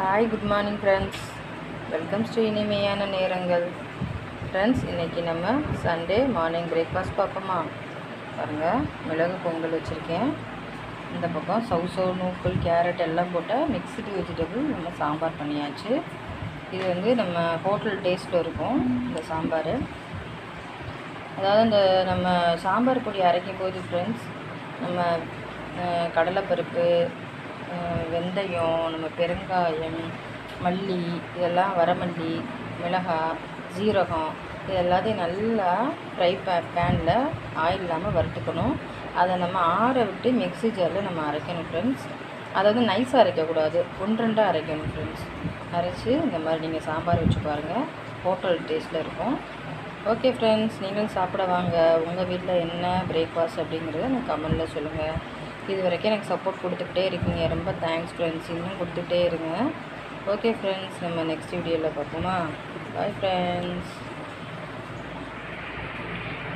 Hi good morning friends, welcomes to இனிமையான நேரங்கள். Friends, இன்றைக்கி நம்ம சண்டே மார்னிங் பிரேக்ஃபாஸ்ட் பார்ப்போமா? பாருங்கள், மிளகு பொங்கல் வச்சுருக்கேன். இந்த பக்கம் சவுசவு நூக்கல் கேரட் எல்லாம் போட்டால் மிக்ஸ்டு வெஜிடபிள் நம்ம சாம்பார் பண்ணியாச்சு. இது வந்து நம்ம ஹோட்டல் டேஸ்ட்டில் இருக்கும் இந்த சாம்பார். அதாவது இந்த நம்ம சாம்பார் பொடி அரைக்கும் போது ஃப்ரெண்ட்ஸ், நம்ம கடலைப்பருப்பு, வெந்தயம், நம்ம பெருங்காயம், மல்லி, இதெல்லாம் வரமல்லி, மிளகாய், ஜீரகம், இது எல்லாத்தையும் நல்லா ஃப்ரை பேனில் ஆயில் இல்லாமல் வறுத்துக்கணும். அதை நம்ம ஆற விட்டு மிக்ஸி ஜாரில் நம்ம அரைக்கணும் ஃப்ரெண்ட்ஸ். அதை வந்து நைஸாக அரைக்கக்கூடாது, ஒன்றெண்டாக அரைக்கணும் ஃப்ரெண்ட்ஸ். அரைச்சி இந்த மாதிரி நீங்கள் சாம்பார் வச்சு பாருங்கள், ஹோட்டல் டேஸ்ட்டில் இருக்கும். ஓகே ஃப்ரெண்ட்ஸ், நீங்களும் சாப்பிட வாங்க. உங்கள் வீட்டில் என்ன பிரேக்ஃபாஸ்ட் அப்படிங்கிறத எனக்கு கமெண்டில் சொல்லுங்கள். இது வரைக்கும் எனக்கு சப்போர்ட் கொடுத்துக்கிட்டே இருக்கீங்க, ரொம்ப தேங்க்ஸ் ஃப்ரெண்ட்ஸ். இன்னும் கொடுத்துக்கிட்டே இருங்க. ஓகே ஃப்ரெண்ட்ஸ், நம்ம நெக்ஸ்ட் வீடியோவில் பார்ப்போமா? Bye friends.